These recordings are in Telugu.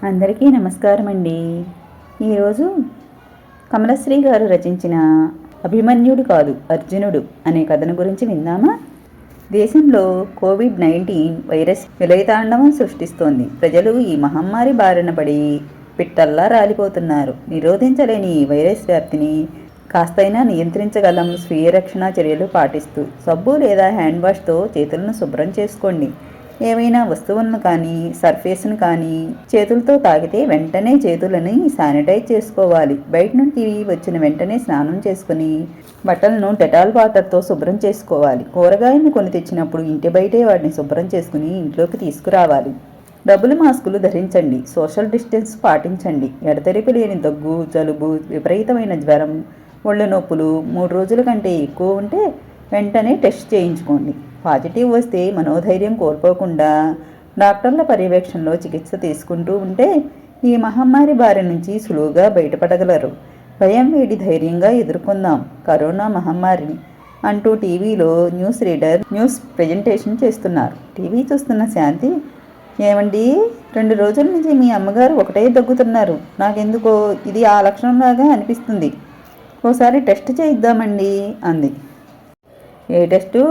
అందరికీ నమస్కారం అండి. ఈరోజు కమలశ్రీ గారు రచించిన అభిమన్యుడు కాదు అర్జునుడు అనే కథను గురించి విందామా? దేశంలో కోవిడ్-19 వైరస్ విలయతాండవం సృష్టిస్తోంది. ప్రజలు ఈ మహమ్మారి బారిన పడి పిట్టల్లా రాలిపోతున్నారు. నిరోధించలేని ఈ వైరస్ వ్యాప్తిని కాస్తైనా నియంత్రించగలం స్వీయ రక్షణ చర్యలు పాటిస్తూ సబ్బు లేదా హ్యాండ్ వాష్తో చేతులను శుభ్రం చేసుకోండి. ఏవైనా వస్తువులను కానీ సర్ఫేస్ను కానీ చేతులతో తాకితే వెంటనే చేతులని శానిటైజ్ చేసుకోవాలి. బయట నుండి వచ్చిన వెంటనే స్నానం చేసుకుని బట్టలను డెటాల్ వాటర్తో శుభ్రం చేసుకోవాలి. కూరగాయలను కొని తెచ్చినప్పుడు ఇంటి బయటే వాటిని శుభ్రం చేసుకుని ఇంట్లోకి తీసుకురావాలి. డబుల్ మాస్కులు ధరించండి. సోషల్ డిస్టెన్స్ పాటించండి. ఎడతెరిపి లేని దగ్గు, జలుబు, విపరీతమైన జ్వరం, ఒళ్ళు నొప్పులు 3 రోజుల కంటే ఎక్కువ ఉంటే వెంటనే టెస్ట్ చేయించుకోండి. పాజిటివ్ వస్తే మనోధైర్యం కోల్పోకుండా డాక్టర్ల పర్యవేక్షణలో చికిత్స తీసుకుంటూ ఉంటే ఈ మహమ్మారి బారి నుంచి సులువుగా బయటపడగలరు. భయం వీడి ధైర్యంగా ఎదుర్కొందాం కరోనా మహమ్మారిని అంటూ టీవీలో న్యూస్ రీడర్ న్యూస్ ప్రజెంటేషన్ చేస్తున్నారు. టీవీ చూస్తున్న శాంతి, ఏమండి 2 రోజుల నుంచి మీ అమ్మగారు ఒకటే దగ్గుతున్నారు. నాకెందుకో ఇది ఆ లక్షణంలాగా అనిపిస్తుంది. ఓసారి టెస్ట్ చేయిద్దామండి అంది. ఏ టెస్టు?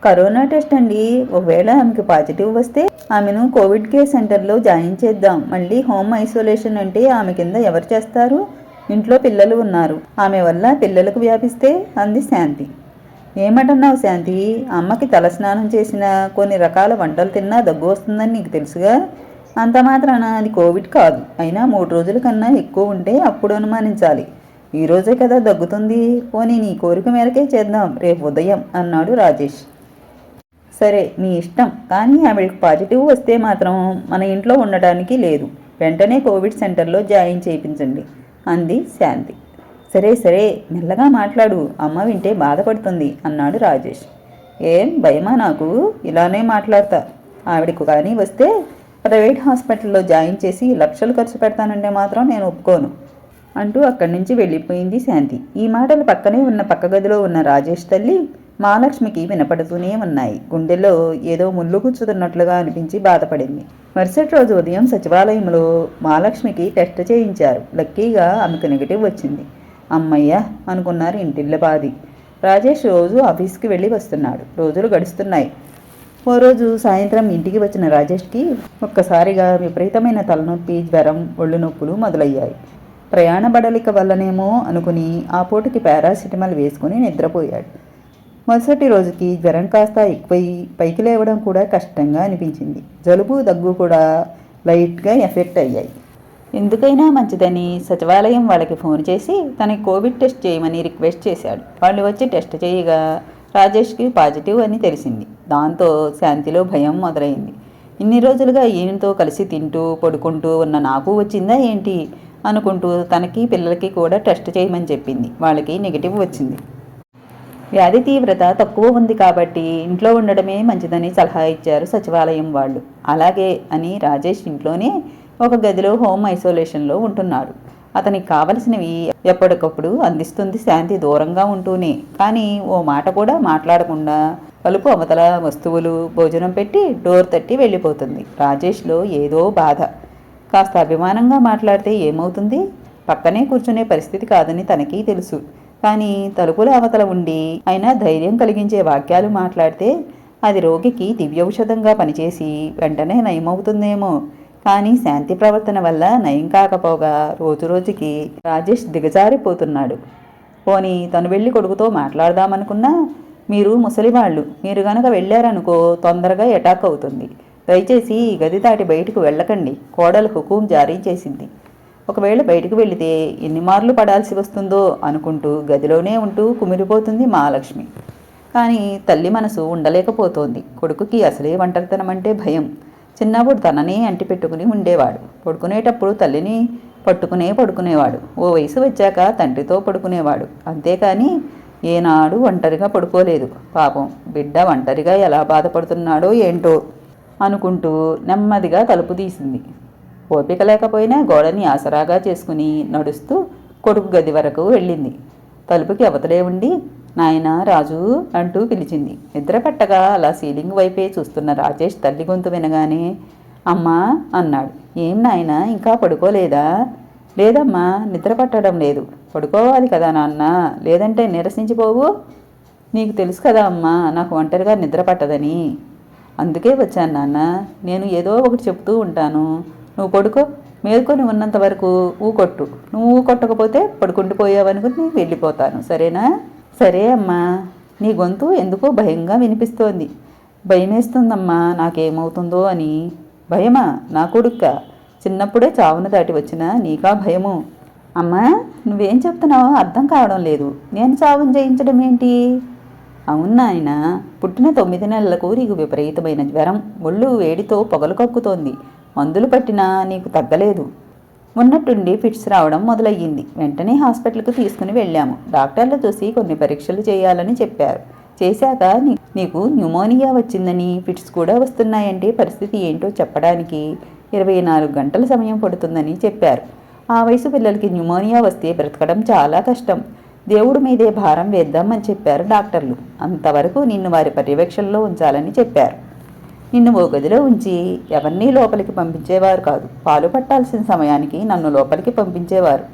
కరోనా టెస్ట్ అండి. ఒకవేళ ఆమెకు పాజిటివ్ వస్తే ఆమెను కోవిడ్ కేర్ సెంటర్లో జాయిన్ చేద్దాం. మళ్ళీ హోమ్ ఐసోలేషన్ అంటే ఆమె కింద ఎవరు చేస్తారు? ఇంట్లో పిల్లలు ఉన్నారు. ఆమె వల్ల పిల్లలకు వ్యాపిస్తే అంది శాంతి. ఏమంటున్నావు శాంతి? అమ్మకి తలస్నానం చేసిన కొన్ని రకాల వంటలు తిన్నా దగ్గు వస్తుందని నీకు తెలుసుగా. అంత మాత్రాన అది కోవిడ్ కాదు. అయినా 3 రోజుల కన్నా ఎక్కువ ఉంటే అప్పుడు అనుమానించాలి. ఈరోజే కదా దగ్గుతుంది. పోనీ నీ కోరిక మేరకే చేద్దాం రేపు ఉదయం అన్నాడు రాజేష్. సరే నీ ఇష్టం, కానీ ఆవిడకి పాజిటివ్ వస్తే మాత్రం మన ఇంట్లో ఉండటానికి లేదు. వెంటనే కోవిడ్ సెంటర్లో జాయిన్ చేయించండి అంది శాంతి. సరే సరే మెల్లగా మాట్లాడు, అమ్మ వింటే బాధపడుతుంది అన్నాడు రాజేష్. ఏం భయమా నాకు? ఇలానే మాట్లాడతా. ఆవిడకు కానీ వస్తే ప్రైవేట్ హాస్పిటల్లో జాయిన్ చేసి లక్షలు ఖర్చు పెడతానంటే మాత్రం నేను ఒప్పుకోను అంటూ అక్కడి నుంచి వెళ్ళిపోయింది శాంతి. ఈ మాటలు పక్కనే ఉన్న పక్క గదిలో ఉన్న రాజేష్ తల్లి మహాలక్ష్మికి వినపడుతూనే ఉన్నాయి. గుండెల్లో ఏదో ముళ్ళు గుచ్చుతున్నట్లుగా అనిపించి బాధపడింది. మరుసటి రోజు ఉదయం సచివాలయంలో మహాలక్ష్మికి టెస్ట్ చేయించారు. లక్కీగా ఆమెకు నెగిటివ్ వచ్చింది. అమ్మయ్య అనుకున్నారు ఇంటిల్లపాది. రాజేష్ రోజు ఆఫీస్కి వెళ్ళి వస్తున్నాడు. రోజులు గడుస్తున్నాయి. ఓ రోజు సాయంత్రం ఇంటికి వచ్చిన రాజేష్కి ఒక్కసారిగా విపరీతమైన తలనొప్పి, జ్వరం, ఒళ్ళు నొప్పులు మొదలయ్యాయి. ప్రయాణ బడలిక వల్లనేమో అనుకుని ఆ పూటకి పారాసిటమాల్ వేసుకుని నిద్రపోయాడు. మరుసటి రోజుకి జ్వరం కాస్త ఎక్కువై పైకి లేవడం కూడా కష్టంగా అనిపించింది. జలుబు, దగ్గు కూడా లైట్గా ఎఫెక్ట్ అయ్యాయి. ఎందుకైనా మంచిదని సచివాలయం వాళ్ళకి ఫోన్ చేసి తనకి కోవిడ్ టెస్ట్ చేయమని రిక్వెస్ట్ చేశాడు. వాళ్ళు వచ్చి టెస్ట్ చేయగా రాజేష్కి పాజిటివ్ అని తెలిసింది. దాంతో శాంతిలో భయం మొదలైంది. ఇన్ని రోజులుగా ఈయనతో కలిసి తింటూ పడుకుంటూ ఉన్న నాకు వచ్చిందా ఏంటి అనుకుంటూ తనకి పిల్లలకి కూడా టెస్ట్ చేయమని చెప్పింది. వాళ్ళకి నెగిటివ్ వచ్చింది. వ్యాధి తీవ్రత తక్కువ ఉంది కాబట్టి ఇంట్లో ఉండడమే మంచిదని సలహా ఇచ్చారు సచివాలయం వాళ్ళు. అలాగే అని రాజేష్ ఇంట్లోనే ఒక గదిలో హోమ్ ఐసోలేషన్లో ఉంటున్నాడు. అతనికి కావలసినవి ఎప్పటికప్పుడు అందిస్తుంది శాంతి దూరంగా ఉంటూనే. కానీ ఓ మాట కూడా మాట్లాడకుండా కలుపు అవతల వస్తువులు, భోజనం పెట్టి డోర్ తట్టి వెళ్ళిపోతుంది. రాజేష్లో ఏదో బాధ. కాస్త అభిమానంగా మాట్లాడితే ఏమవుతుంది? పక్కనే కూర్చునే పరిస్థితి కాదని తనకి తెలుసు. కానీ తలుపుల అవతల ఉండి అయినా ధైర్యం కలిగించే వాక్యాలు మాట్లాడితే అది రోగికి దివ్యౌషధంగా పనిచేసి వెంటనే నయమవుతుందేమో. కానీ శాంతి ప్రవర్తన వల్ల నయం కాకపోగా రోజురోజుకి రాజేష్ దిగజారిపోతున్నాడు. పోనీ తను వెళ్ళి కొడుకుతో మాట్లాడదామనుకున్నా, మీరు ముసలివాళ్ళు, మీరు గనక వెళ్ళారనుకో తొందరగా అటాక్ అవుతుంది. దయచేసి గది దాటి బయటకు వెళ్ళకండి, కోడలు హుకుం జారీ చేసింది. ఒకవేళ బయటకు వెళితే ఎన్ని మార్లు పడాల్సి వస్తుందో అనుకుంటూ గదిలోనే ఉంటూ కుమిరిపోతుంది మహాలక్ష్మి. కానీ తల్లి మనసు ఉండలేకపోతోంది. కొడుకుకి అసలే ఒంటరితనం అంటే భయం. చిన్నప్పుడు తననే అంటిపెట్టుకుని ఉండేవాడు. పడుకునేటప్పుడు తల్లిని పట్టుకునే పడుకునేవాడు. ఓ వయసు వచ్చాక తండ్రితో పడుకునేవాడు. అంతేకాని ఏనాడు ఒంటరిగా పడుకోలేదు. పాపం బిడ్డ ఒంటరిగా ఎలా బాధపడుతున్నాడో ఏంటో అనుకుంటూ నెమ్మదిగా తలుపు తీసింది. ఓపిక లేకపోయినా గోడని ఆసరాగా చేసుకుని నడుస్తూ కొడుకు గది వరకు వెళ్ళింది. తలుపుకి అవతలే ఉండి, నాయనా రాజు అంటూ పిలిచింది. నిద్ర పట్టగా అలా సీలింగ్ వైపే చూస్తున్న రాజేష్ తల్లి గొంతు వినగానే అమ్మా అన్నాడు. ఏం నాయనా ఇంకా పడుకోలేదా? లేదమ్మా, నిద్ర పట్టడం లేదు. పడుకోవాలి కదా నాన్న, లేదంటే నీరసించిపోవు. నీకు తెలుసు కదా అమ్మా, నాకు ఒంటరిగా నిద్ర పట్టదని. అందుకే వచ్చాను నాన్న. నేను ఏదో ఒకటి చెప్తూ ఉంటాను, నువ్వు పడుకో. మేల్కొని ఉన్నంత వరకు ఊకొట్టు. నువ్వు ఊకొట్టకపోతే పడుకుండిపోయావనుకుని వెళ్ళిపోతాను, సరేనా? సరే అమ్మా. నీ గొంతు ఎందుకో భయంగా వినిపిస్తోంది. భయమేస్తుందమ్మా, నాకేమవుతుందో అని. భయమా? నా కొడుక్క చిన్నప్పుడే చావును దాటి వచ్చినా నీకా భయము? అమ్మా, నువ్వేం చెప్తున్నావో అర్థం కావడం లేదు. నేను చావును జయించడం ఏంటి? అవునా ఆయన, పుట్టిన 9 నెలలకు నీకు విపరీతమైన జ్వరం, ఒళ్ళు వేడితో పొగలు కక్కుతోంది. మందులు పట్టినా నీకు తగ్గలేదు. ఉన్నట్టుండి ఫిట్స్ రావడం మొదలయ్యింది. వెంటనే హాస్పిటల్కి తీసుకుని వెళ్ళాము. డాక్టర్లు చూసి కొన్ని పరీక్షలు చేయాలని చెప్పారు. చేశాక నీకు న్యూమోనియా వచ్చిందని, ఫిట్స్ కూడా వస్తున్నాయంటే పరిస్థితి ఏంటో చెప్పడానికి 24 గంటల సమయం పడుతుందని చెప్పారు. ఆ వయసు పిల్లలకి న్యూమోనియా వస్తే బ్రతకడం చాలా కష్టం. దేవుడి మీదే భారం వేద్దామని చెప్పారు డాక్టర్లు. అంతవరకు నిన్ను వారి పర్యవేక్షణలో ఉంచాలని చెప్పారు. నిన్ను ఓ గదిలో ఉంచి ఎవరినీ లోపలికి పంపించేవారు కాదు. పాలు పట్టాల్సిన సమయానికి నన్ను లోపలికి పంపించేవారు.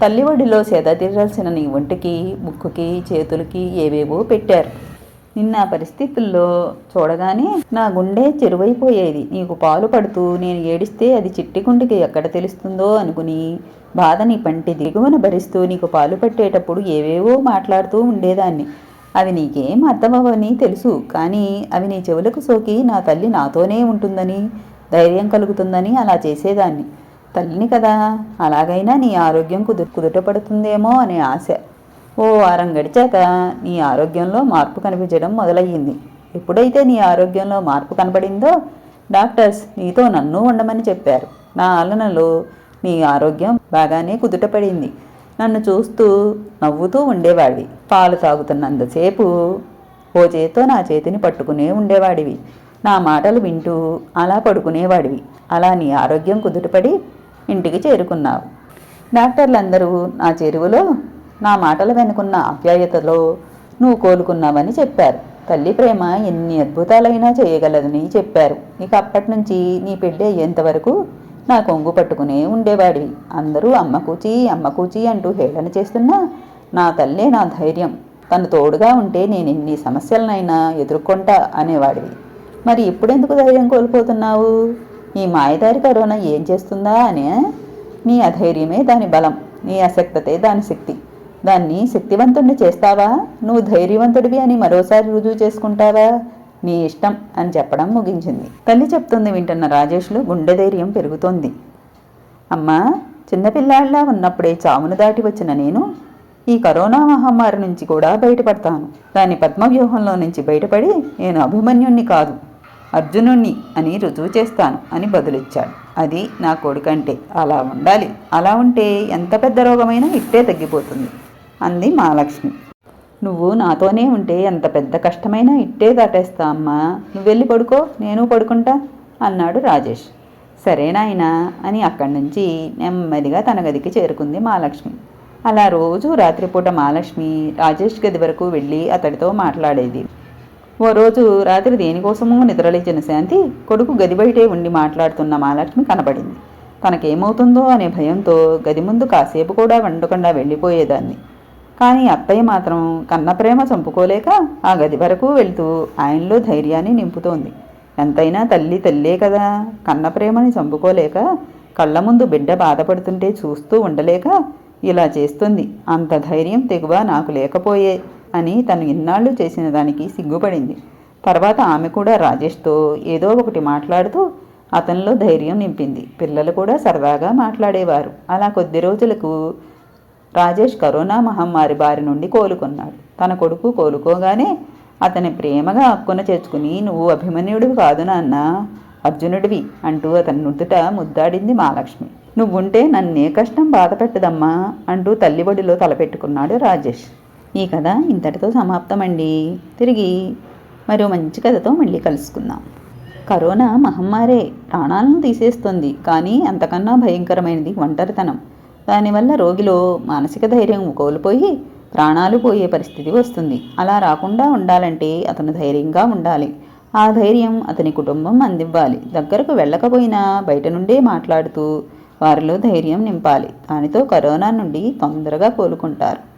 తల్లి ఒడిలో సేద తీరాల్సిన నీ ఒంటికి, ముక్కుకి, చేతులకి ఏవేవో పెట్టారు. నిన్న పరిస్థితుల్లో చూడగానే నా గుండె చెరువైపోయేది. నీకు పాలు పడుతూ నేను ఏడిస్తే అది చిట్టి గుండెకి ఎక్కడ తెలుస్తుందో అనుకుని బాధని పంటి దిగువన భరిస్తూ నీకు పాలు పట్టేటప్పుడు ఏవేవో మాట్లాడుతూ ఉండేదాన్ని. అవి నీకేం అర్థమవని తెలుసు, కానీ అవి నీ చెవులకు సోకి నా తల్లి నాతోనే ఉంటుందని, ధైర్యం కలుగుతుందని అలా చేసేదాన్ని. తల్లిని కదా, అలాగైనా నీ ఆరోగ్యం కుదుటపడుతుందేమో అనే ఆశ. ఓ వారం గడిచాక నీ ఆరోగ్యంలో మార్పు కనిపించడం మొదలయ్యింది. ఎప్పుడైతే నీ ఆరోగ్యంలో మార్పు కనబడిందో డాక్టర్స్ నీతో నన్ను ఉండమని చెప్పారు. నా ఆలనలో నీ ఆరోగ్యం బాగానే కుదుటపడింది. నన్ను చూస్తూ నవ్వుతూ ఉండేవాడివి. పాలు తాగుతున్నంతసేపు ఓ చేత్తో నా చేతిని పట్టుకునే ఉండేవాడివి. నా మాటలు వింటూ అలా పడుకునేవాడివి. అలా నీ ఆరోగ్యం కుదుటపడి ఇంటికి చేరుకున్నావు. డాక్టర్లందరూ నా చెరువులో నా మాటలు వెనుకున్న ఆప్యాయతలో నువ్వు కోలుకున్నావని చెప్పారు. తల్లి ప్రేమ ఎన్ని అద్భుతాలైనా చేయగలదని చెప్పారు. ఇక అప్పటి నుంచి నీ పెళ్ళి అయ్యేంతవరకు నా కొంగు పట్టుకునే ఉండేవాడివి. అందరూ అమ్మకూచి అమ్మకూచి అంటూ హేళన చేస్తున్నా నా తల్లే నా ధైర్యం. తను తోడుగా ఉంటే నేను ఎన్ని సమస్యలనైనా ఎదుర్కొంటా అనేవాడివి. మరి ఇప్పుడెందుకు ధైర్యం కోల్పోతున్నావు? ఈ మాయదారి కరోనా ఏం చేస్తుందా అనే? నీ అధైర్యమే దాని బలం, నీ అశక్తతే దాని శక్తి. దాన్ని శక్తివంతుడిని చేస్తావా? నువ్వు ధైర్యవంతుడివి అని మరోసారి రుజువు చేసుకుంటావా? నీ ఇష్టం అని చెప్పడం ముగించింది. తల్లి చెప్తుంది వింటున్న రాజేష్లో గుండె ధైర్యం పెరుగుతోంది. అమ్మా, చిన్నపిల్లాళ్ళ ఉన్నప్పుడే చావును దాటి వచ్చిన నేను ఈ కరోనా మహమ్మారి నుంచి కూడా బయటపడతాను. దాని పద్మవ్యూహంలో నుంచి బయటపడి నేను అభిమన్యుణ్ణి కాదు అర్జునుణ్ణి అని రుజువు చేస్తాను అని బదులిచ్చాడు. అది నా కొడుకంటే అలా ఉండాలి. అలా ఉంటే ఎంత పెద్ద రోగమైనా ఇట్టే తగ్గిపోతుంది అంది మహాలక్ష్మి. నువ్వు నాతోనే ఉంటే ఎంత పెద్ద కష్టమైనా ఇట్టే దాటేస్తా అమ్మా. నువ్వు వెళ్ళి పడుకో, నేను పడుకుంటా అన్నాడు రాజేష్. సరేనాయనా అని అక్కడి నుంచి నెమ్మదిగా తన గదికి చేరుకుంది మహాలక్ష్మి. అలా రోజు రాత్రిపూట మహాలక్ష్మి రాజేష్ గది వరకు వెళ్ళి అతడితో మాట్లాడేది. ఓ రోజు రాత్రి దేనికోసమూ నిద్రలేచిన శాంతి కొడుకు గది బయటే ఉండి మాట్లాడుతున్న మహాలక్ష్మి కనబడింది. తనకేమవుతుందో అనే భయంతో గది ముందు కాసేపు కూడా వండకుండా వెళ్ళిపోయేదాన్ని. కానీ అత్తయ్య మాత్రం కన్నప్రేమ చంపుకోలేక ఆ గది వరకు వెళ్తూ ఆయనలో ధైర్యాన్ని నింపుతోంది. ఎంతైనా తల్లి తల్లే కదా. కన్నప్రేమని చంపుకోలేక కళ్ళ ముందు బిడ్డ బాధపడుతుంటే చూస్తూ ఉండలేక ఇలా చేస్తుంది. అంత ధైర్యం తెగువ నాకు లేకపోయే అని తను ఇన్నాళ్ళు చేసిన దానికి సిగ్గుపడింది. తర్వాత ఆమె కూడా రాజేష్తో ఏదో ఒకటి మాట్లాడుతూ అతనిలో ధైర్యం నింపింది. పిల్లలు కూడా సరదాగా మాట్లాడేవారు. అలా కొద్ది రోజులకు రాజేష్ కరోనా మహమ్మారి బారి నుండి కోలుకున్నాడు. తన కొడుకు కోలుకోగానే అతని ప్రేమగా హక్కున చేర్చుకుని నువ్వు అభిమన్యుడివి కాదు నాన్న, అర్జునుడివి అంటూ అతని నుదుట ముద్దాడింది మహాలక్ష్మి. నువ్వుంటే నన్నే కష్టం బాధ పెట్టదమ్మా అంటూ తల్లి ఒడిలో తలపెట్టుకున్నాడు రాజేష్. ఈ కథ ఇంతటితో సమాప్తమండి. తిరిగి మరో మంచి కథతో మళ్ళీ కలుసుకుందాం. కరోనా మహమ్మారే ప్రాణాలను తీసేస్తుంది, కానీ అంతకన్నా భయంకరమైనది ఒంటరితనం. దానివల్ల రోగిలో మానసిక ధైర్యం కోల్పోయి ప్రాణాలు పోయే పరిస్థితి వస్తుంది. అలా రాకుండా ఉండాలంటే అతను ధైర్యంగా ఉండాలి. ఆ ధైర్యం అతని కుటుంబం అందివ్వాలి. దగ్గరకు వెళ్ళకపోయినా బయట నుండే మాట్లాడుతూ వారిలో ధైర్యం నింపాలి. దానితో కరోనా నుండి తొందరగా కోలుకుంటారు.